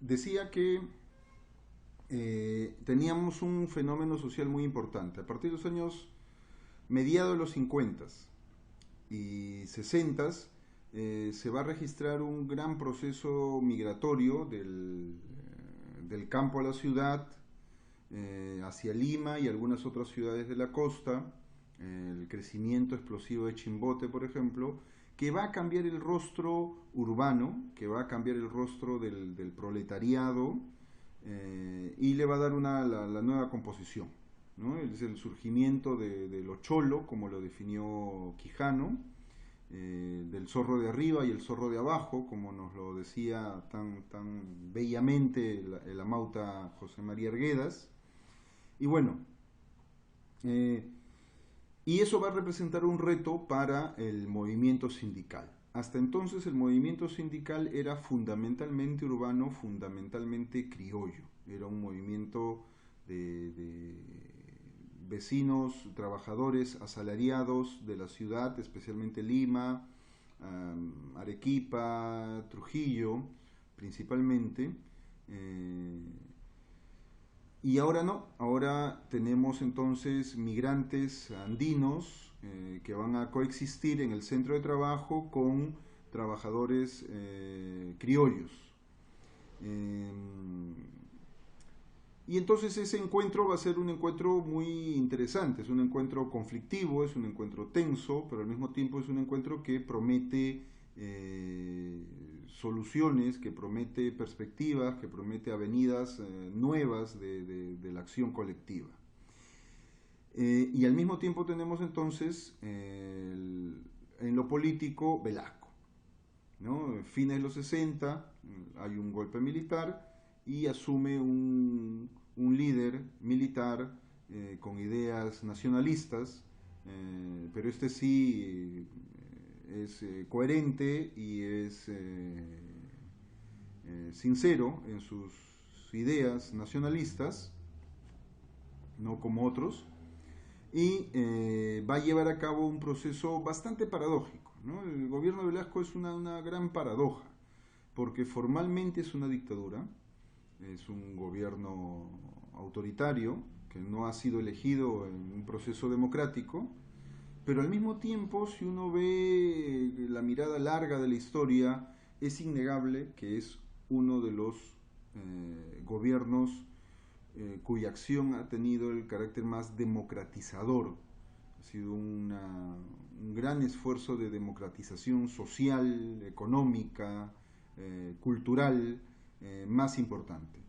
decía que teníamos un fenómeno social muy importante. A partir de los años mediados de los 50 y 60 se va a registrar un gran proceso migratorio del campo a la ciudad, hacia Lima y algunas otras ciudades de la costa, el crecimiento explosivo de Chimbote, por ejemplo, que va a cambiar el rostro urbano, que va a cambiar el rostro del proletariado, y le va a dar la nueva composición, ¿no? Es el surgimiento de lo cholo, como lo definió Quijano, del zorro de arriba y el zorro de abajo, como nos lo decía tan bellamente el amauta José María Arguedas. Y bueno, y eso va a representar un reto para el movimiento sindical. Hasta entonces el movimiento sindical era fundamentalmente urbano, fundamentalmente criollo. Era un movimiento de vecinos, trabajadores asalariados de la ciudad, especialmente Lima, Arequipa, Trujillo, principalmente. Y ahora no, ahora tenemos entonces migrantes andinos que van a coexistir en el centro de trabajo con trabajadores criollos. Eh, y entonces ese encuentro va a ser un encuentro muy interesante, es un encuentro conflictivo, es un encuentro tenso, pero al mismo tiempo es un encuentro que promete soluciones, que promete perspectivas, que promete avenidas nuevas de la acción colectiva. Y al mismo tiempo tenemos entonces en lo político Velasco, ¿no? En fines de los 60 hay un golpe militar y asume un líder militar con ideas nacionalistas, pero este sí es coherente y es sincero en sus ideas nacionalistas, no como otros, y va a llevar a cabo un proceso bastante paradójico, ¿no? El gobierno de Velasco es una gran paradoja, porque formalmente es una dictadura, es un gobierno autoritario que no ha sido elegido en un proceso democrático, pero al mismo tiempo, si uno ve la mirada larga de la historia, es innegable que es uno de los gobiernos cuya acción ha tenido el carácter más democratizador. Ha sido un gran esfuerzo de democratización social, económica, cultural, más importante.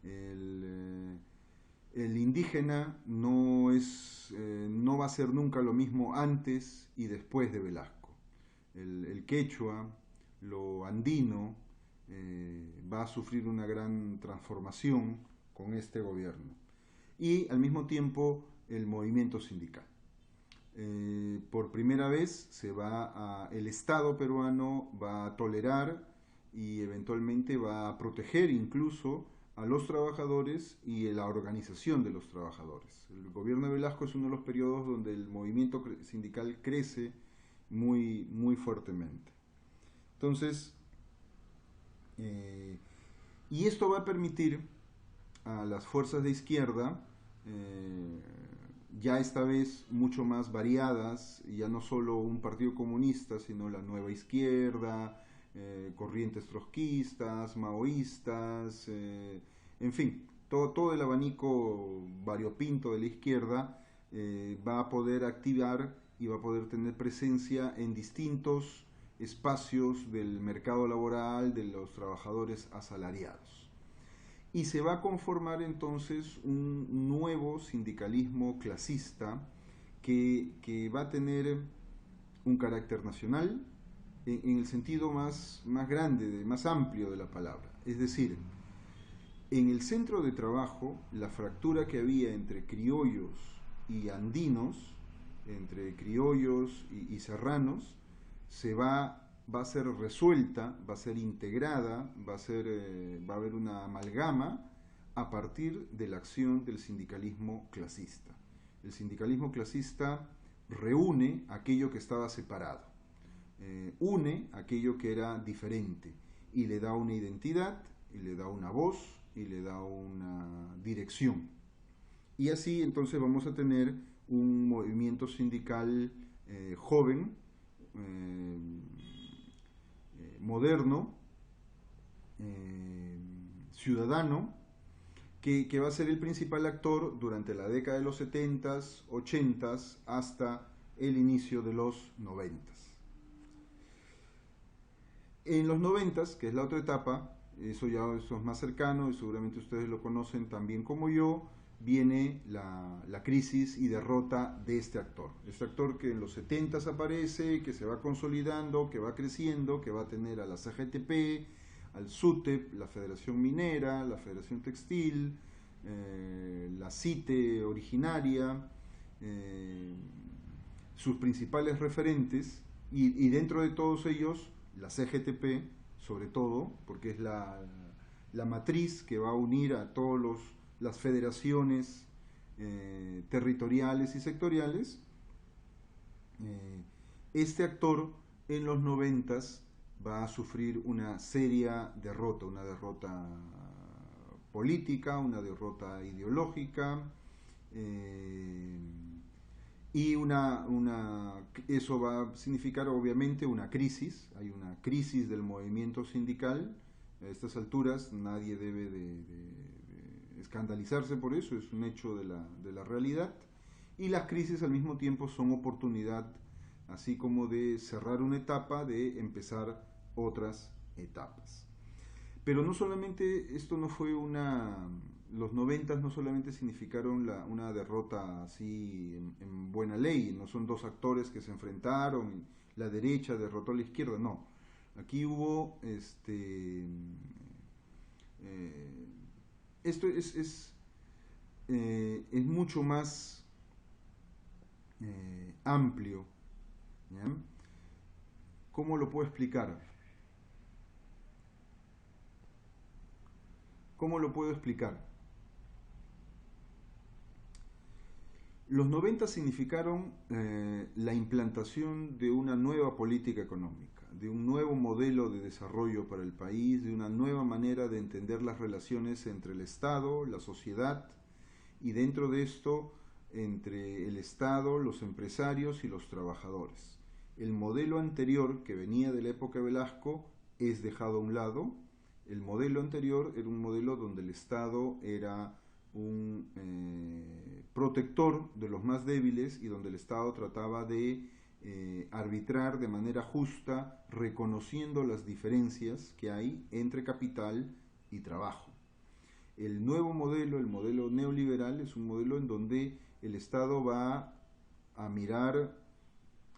El indígena no va a ser nunca lo mismo antes y después de Velasco. El quechua, lo andino, va a sufrir una gran transformación con este gobierno. Y al mismo tiempo el movimiento sindical. Por primera vez el Estado peruano va a tolerar y eventualmente va a proteger incluso a los trabajadores y la organización de los trabajadores. El gobierno de Velasco es uno de los periodos donde el movimiento sindical crece muy fuertemente. Entonces, y esto va a permitir a las fuerzas de izquierda, ya esta vez mucho más variadas, ya no solo un partido comunista, sino la nueva izquierda, corrientes trotskistas, maoístas, en fin, todo el abanico variopinto de la izquierda va a poder activar y va a poder tener presencia en distintos espacios del mercado laboral de los trabajadores asalariados. Y se va a conformar entonces un nuevo sindicalismo clasista que va a tener un carácter nacional en el sentido más grande, más amplio de la palabra. Es decir, en el centro de trabajo, la fractura que había entre criollos y andinos, entre criollos y serranos, va a ser resuelta, va a ser integrada, va a haber una amalgama a partir de la acción del sindicalismo clasista. El sindicalismo clasista reúne aquello que estaba separado, une aquello que era diferente y le da una identidad y le da una voz y le da una dirección. Y así entonces vamos a tener un movimiento sindical joven, moderno, ciudadano, que va a ser el principal actor durante la década de los 70s, 80s, hasta el inicio de los 90s. En los 90s, que es la otra etapa, eso es más cercano y seguramente ustedes lo conocen tan bien como yo, viene la crisis y derrota de este actor. Este actor que en los 70s aparece, que se va consolidando, que va creciendo, que va a tener a la CGTP, al SUTEP, la Federación Minera, la Federación Textil, la CITE originaria, sus principales referentes, y dentro de todos ellos la CGTP, sobre todo, porque es la matriz que va a unir a todas las federaciones territoriales y sectoriales. Este actor en los 90s va a sufrir una seria derrota, una derrota política, una derrota ideológica, y eso va a significar obviamente una crisis. Hay una crisis del movimiento sindical. A estas alturas nadie debe de escandalizarse por eso, es un hecho de la realidad. Y las crisis al mismo tiempo son oportunidad, así como de cerrar una etapa, de empezar otras etapas. Pero no solamente esto no fue los 90s no solamente significaron una derrota así en buena ley, no son dos actores que se enfrentaron, la derecha derrotó a la izquierda, no. Aquí hubo esto es mucho más amplio, ¿ya? ¿Cómo lo puedo explicar? ¿Cómo lo puedo explicar? Los 90 significaron la implantación de una nueva política económica, de un nuevo modelo de desarrollo para el país, de una nueva manera de entender las relaciones entre el Estado, la sociedad, y dentro de esto entre el Estado, los empresarios y los trabajadores. El modelo anterior, que venía de la época de Velasco, es dejado a un lado. El modelo anterior era un modelo donde el Estado era un protector de los más débiles y donde el Estado trataba de arbitrar de manera justa, reconociendo las diferencias que hay entre capital y trabajo. El nuevo modelo, el modelo neoliberal, es un modelo en donde el Estado va a mirar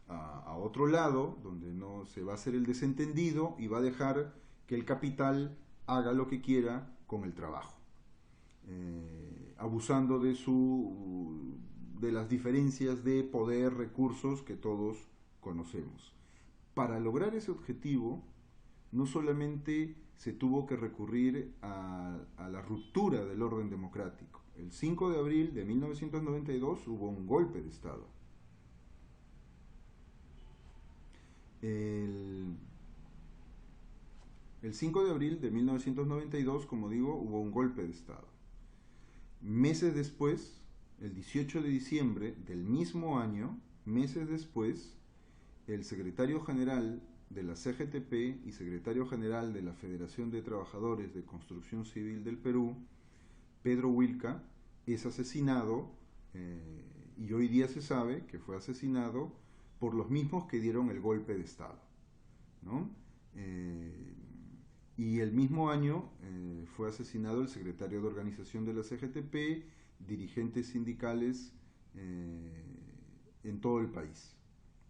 a otro lado, donde no se va a hacer el desentendido y va a dejar que el capital haga lo que quiera con el trabajo, abusando de las diferencias de poder, recursos que todos conocemos. Para lograr ese objetivo, no solamente se tuvo que recurrir a la ruptura del orden democrático. El 5 de abril de 1992 hubo un golpe de Estado. El 5 de abril de 1992, como digo, hubo un golpe de Estado. Meses después, el 18 de diciembre del mismo año, meses después, el secretario general de la CGTP y secretario general de la Federación de Trabajadores de Construcción Civil del Perú, Pedro Wilca, es asesinado, y hoy día se sabe que fue asesinado por los mismos que dieron el golpe de Estado, ¿no? Y el mismo año fue asesinado el secretario de organización de la CGTP, dirigentes sindicales en todo el país,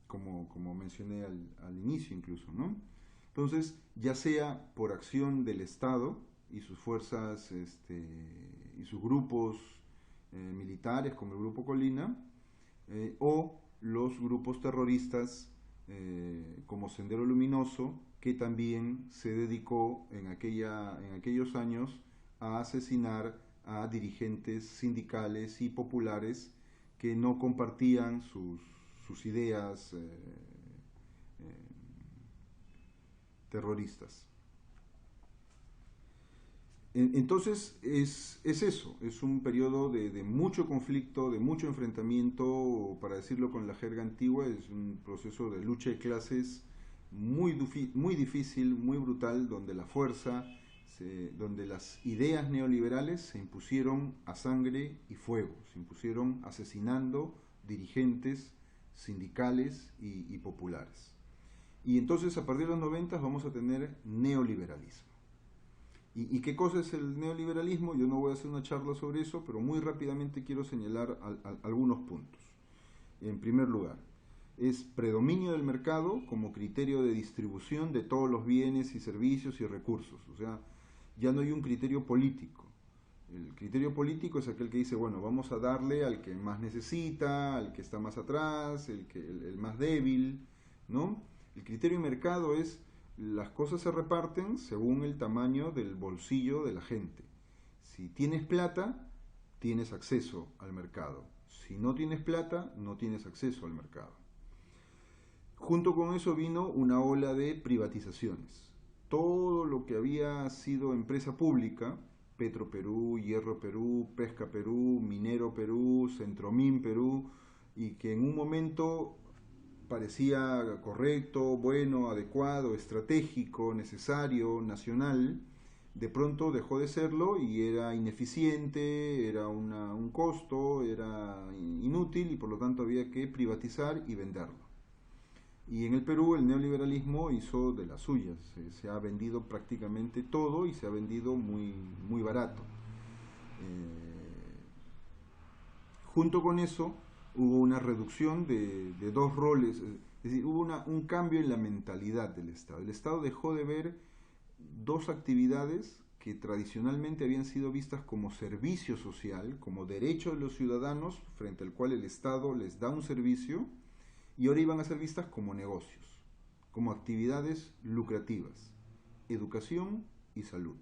como mencioné al inicio incluso, ¿no? Entonces, ya sea por acción del Estado y sus fuerzas y sus grupos militares, como el Grupo Colina, o los grupos terroristas como Sendero Luminoso, que también se dedicó en aquellos años a asesinar a dirigentes sindicales y populares que no compartían sus ideas terroristas. Entonces es eso, es un periodo de mucho conflicto, de mucho enfrentamiento, o para decirlo con la jerga antigua, es un proceso de lucha de clases muy difícil, muy brutal, donde la fuerza, donde las ideas neoliberales se impusieron a sangre y fuego, se impusieron asesinando dirigentes sindicales y populares. Y entonces a partir de los 90 vamos a tener neoliberalismo. ¿Y qué cosa es el neoliberalismo? Yo no voy a hacer una charla sobre eso, pero muy rápidamente quiero señalar algunos puntos. En primer lugar, es predominio del mercado como criterio de distribución de todos los bienes y servicios y recursos. O sea, ya no hay un criterio político. El criterio político es aquel que dice, bueno, vamos a darle al que más necesita, al que está más atrás, el más débil, ¿no? El criterio de mercado es las cosas se reparten según el tamaño del bolsillo de la gente. Si tienes plata, tienes acceso al mercado. Si no tienes plata, no tienes acceso al mercado. Junto con eso vino una ola de privatizaciones. Todo lo que había sido empresa pública, Petro Perú, Hierro Perú, Pesca Perú, Minero Perú, Centromin Perú, y que en un momento parecía correcto, bueno, adecuado, estratégico, necesario, nacional, de pronto dejó de serlo y era ineficiente, era un costo, era inútil y por lo tanto había que privatizar y venderlo. Y en el Perú el neoliberalismo hizo de las suyas, se ha vendido prácticamente todo y se ha vendido muy barato. Junto con eso hubo una reducción de dos roles, es decir, hubo un cambio en la mentalidad del Estado. El Estado dejó de ver dos actividades que tradicionalmente habían sido vistas como servicio social, como derecho de los ciudadanos frente al cual el Estado les da un servicio, y ahora iban a ser vistas como negocios, como actividades lucrativas, educación y salud.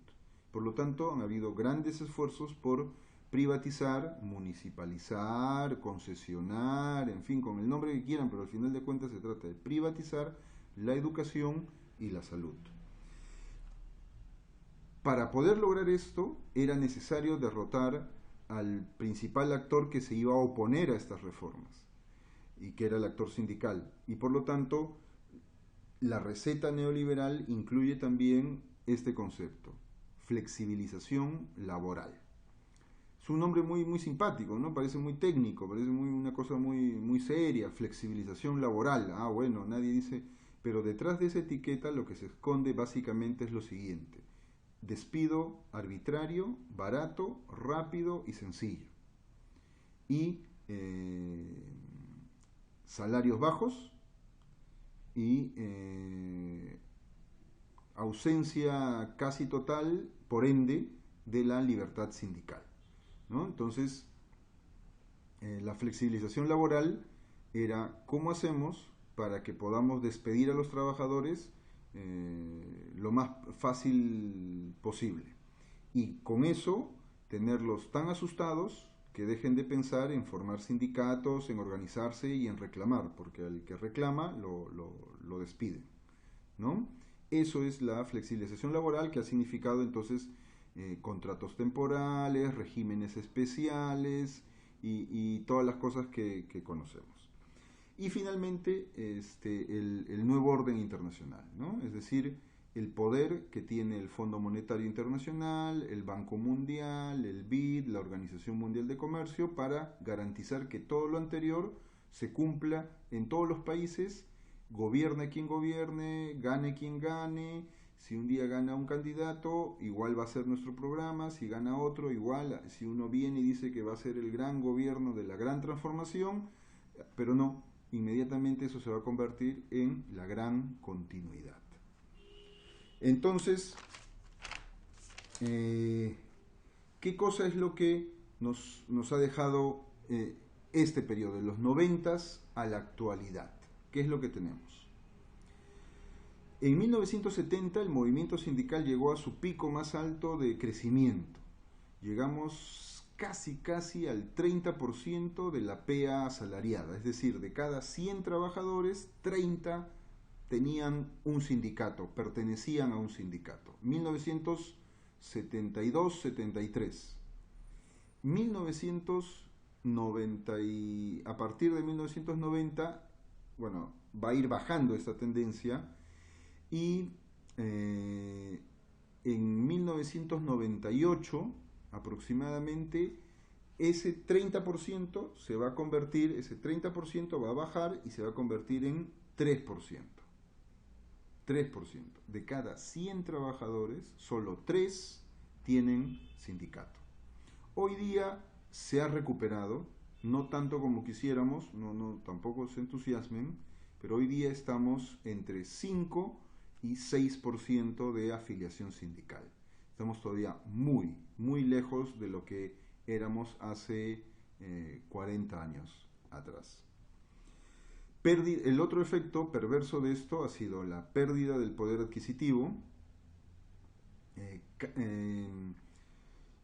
Por lo tanto, han habido grandes esfuerzos por privatizar, municipalizar, concesionar, en fin, con el nombre que quieran, pero al final de cuentas se trata de privatizar la educación y la salud. Para poder lograr esto era necesario derrotar al principal actor que se iba a oponer a estas reformas, y que era el actor sindical. Y por lo tanto, la receta neoliberal incluye también este concepto, flexibilización laboral. Es un nombre muy simpático, ¿no? Parece muy técnico, parece una cosa muy seria, flexibilización laboral. Ah, bueno, nadie dice, pero detrás de esa etiqueta lo que se esconde básicamente es lo siguiente: despido arbitrario, barato, rápido y sencillo. Y salarios bajos y ausencia casi total, por ende, de la libertad sindical, ¿no? Entonces, la flexibilización laboral era cómo hacemos para que podamos despedir a los trabajadores lo más fácil posible. Y con eso tenerlos tan asustados que dejen de pensar en formar sindicatos, en organizarse y en reclamar, porque al que reclama lo despiden, ¿no? Eso es la flexibilización laboral, que ha significado entonces contratos temporales, regímenes especiales y todas las cosas que conocemos. Y finalmente el nuevo orden internacional, ¿no? Es decir, el poder que tiene el Fondo Monetario Internacional, el Banco Mundial, el BID, la Organización Mundial de Comercio, para garantizar que todo lo anterior se cumpla en todos los países, gobierne quien gobierne, gane quien gane. Si un día gana un candidato, igual va a ser nuestro programa; si gana otro, igual. Si uno viene y dice que va a ser el gran gobierno de la gran transformación, pero no, inmediatamente eso se va a convertir en la gran continuidad. Entonces, ¿qué cosa es lo que nos ha dejado este periodo, de los 90 a la actualidad? ¿Qué es lo que tenemos? En 1970 el movimiento sindical llegó a su pico más alto de crecimiento. Llegamos casi al 30% de la PEA asalariada, es decir, de cada 100 trabajadores, 30 tenían un sindicato, pertenecían a un sindicato. 1970 72, 73. 1990 a partir de 1990, bueno, va a ir bajando esta tendencia y en 1998 aproximadamente ese 30% se va a convertir, ese 30% va a bajar y se va a convertir en 3%. 3%. De cada 100 trabajadores, solo 3 tienen sindicato. Hoy día se ha recuperado, no tanto como quisiéramos, tampoco se entusiasmen, pero hoy día estamos entre 5 y 6% de afiliación sindical. Estamos todavía muy, muy lejos de lo que éramos hace 40 años atrás. El otro efecto perverso de esto ha sido la pérdida del poder adquisitivo.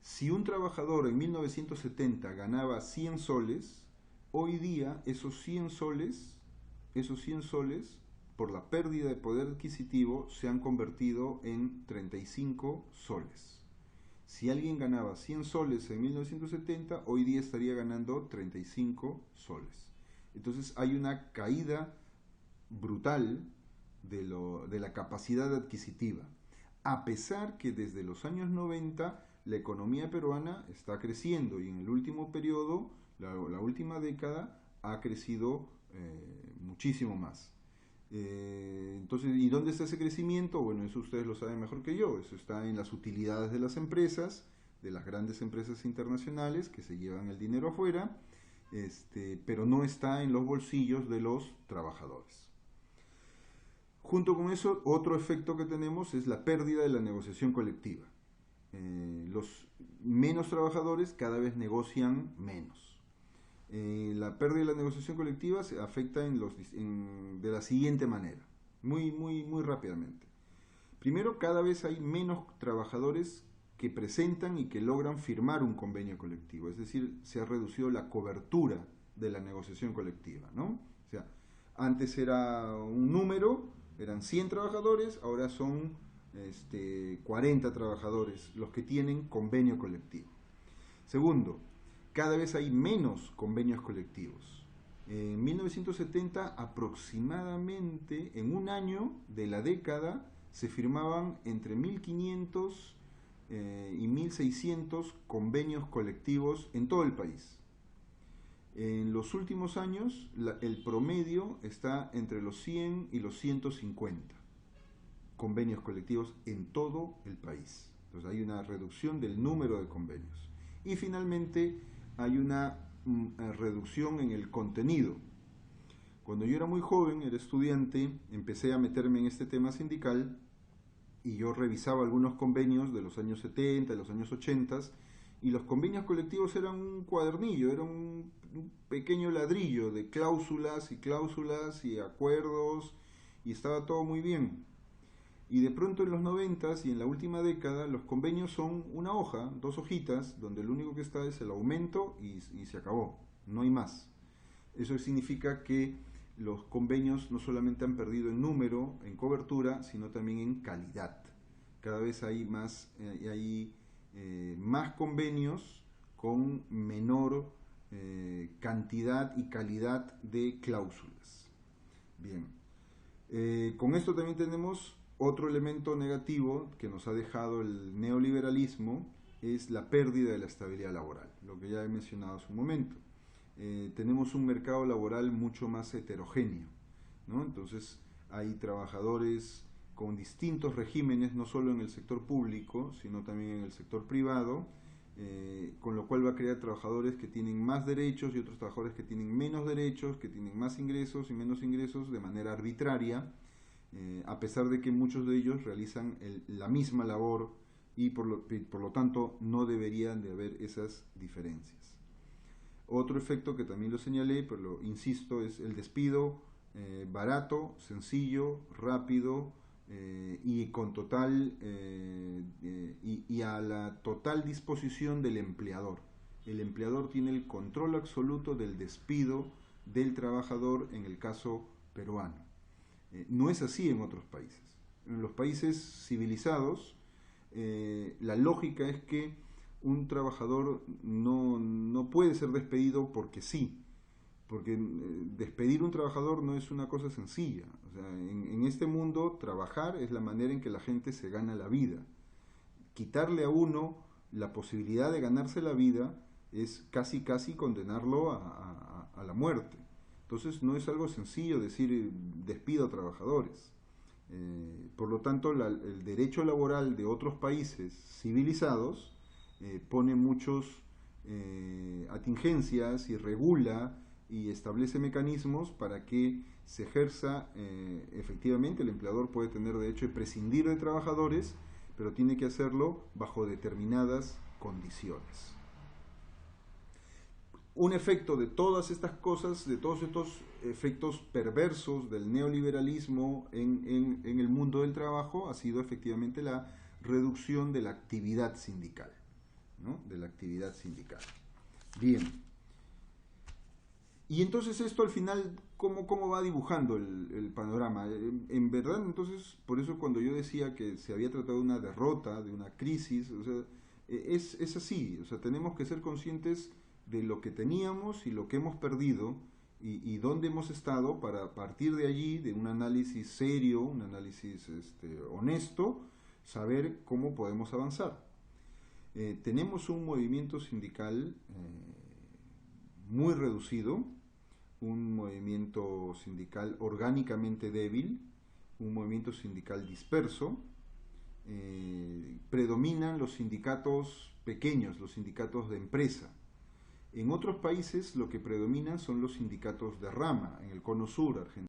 Si un trabajador en 1970 ganaba 100 soles, hoy día esos 100 soles, por la pérdida de poder adquisitivo, se han convertido en 35 soles. Si alguien ganaba 100 soles en 1970, hoy día estaría ganando 35 soles. Entonces hay una caída brutal de la capacidad adquisitiva, a pesar que desde los años 90 la economía peruana está creciendo y en el último periodo, la última década, ha crecido muchísimo más. Entonces, ¿y dónde está ese crecimiento? Bueno, eso ustedes lo saben mejor que yo. Eso está en las utilidades de las empresas, de las grandes empresas internacionales que se llevan el dinero afuera, pero no está en los bolsillos de los trabajadores. Junto con eso, otro efecto que tenemos es la pérdida de la negociación colectiva. Los menos trabajadores cada vez negocian menos. La pérdida de la negociación colectiva se afecta de la siguiente manera, muy rápidamente. Primero, cada vez hay menos trabajadores que presentan y que logran firmar un convenio colectivo, es decir, se ha reducido la cobertura de la negociación colectiva, ¿no? O sea, antes era un número, eran 100 trabajadores, ahora son 40 trabajadores los que tienen convenio colectivo. Segundo, cada vez hay menos convenios colectivos. En 1970 aproximadamente, en un año de la década, se firmaban entre 1500 y 1600 convenios colectivos en todo el país. En los últimos años, el promedio está entre los 100 y los 150 convenios colectivos en todo el país. Entonces hay una reducción del número de convenios. Y finalmente hay una reducción en el contenido. Cuando yo era muy joven, era estudiante, empecé a meterme en este tema sindical y yo revisaba algunos convenios de los años 70, de los años 80, y los convenios colectivos eran un cuadernillo, era un pequeño ladrillo de cláusulas y acuerdos, y estaba todo muy bien. Y de pronto en los 90s y en la última década los convenios son una hoja, 2 hojitas, donde lo único que está es el aumento y se acabó, no hay más. Eso significa que los convenios no solamente han perdido en número, en cobertura, sino también en calidad. Cada vez hay más convenios con menor cantidad y calidad de cláusulas. Bien, con esto también tenemos otro elemento negativo que nos ha dejado el neoliberalismo, es la pérdida de la estabilidad laboral, lo que ya he mencionado hace un momento. Tenemos un mercado laboral mucho más heterogéneo, ¿no? Entonces hay trabajadores con distintos regímenes, no solo en el sector público, sino también en el sector privado, con lo cual va a crear trabajadores que tienen más derechos y otros trabajadores que tienen menos derechos, que tienen más ingresos y menos ingresos de manera arbitraria, a pesar de que muchos de ellos realizan la misma labor y por lo tanto no deberían de haber esas diferencias. Otro efecto que también lo señalé, pero lo insisto, es el despido barato, sencillo, rápido y con y a la total disposición del empleador. El empleador tiene el control absoluto del despido del trabajador en el caso peruano. No es así en otros países. En los países civilizados, la lógica es que un trabajador no puede ser despedido porque sí, porque despedir un trabajador no es una cosa sencilla. O sea, en este mundo trabajar es la manera en que la gente se gana la vida. Quitarle a uno la posibilidad de ganarse la vida es casi condenarlo a la muerte. Entonces no es algo sencillo decir despido a trabajadores. Por lo tanto, el derecho laboral de otros países civilizados pone muchos atingencias y regula y establece mecanismos para que se ejerza, efectivamente el empleador puede tener derecho de prescindir de trabajadores, pero tiene que hacerlo bajo determinadas condiciones. Un efecto de todas estas cosas, de todos estos efectos perversos del neoliberalismo en el mundo del trabajo, ha sido efectivamente la reducción de la actividad sindical, ¿no? De la actividad sindical. Bien. Y entonces esto al final, ¿cómo va dibujando el panorama? En verdad, entonces, por eso cuando yo decía que se había tratado de una derrota, de una crisis, o sea, es así. O sea, tenemos que ser conscientes de lo que teníamos y lo que hemos perdido y dónde hemos estado para partir de allí, de un análisis serio, un análisis honesto, saber cómo podemos avanzar. Tenemos un movimiento sindical muy reducido, un movimiento sindical orgánicamente débil, un movimiento sindical disperso. Predominan los sindicatos pequeños, los sindicatos de empresa. En otros países lo que predomina son los sindicatos de rama, en el cono sur, Argentina.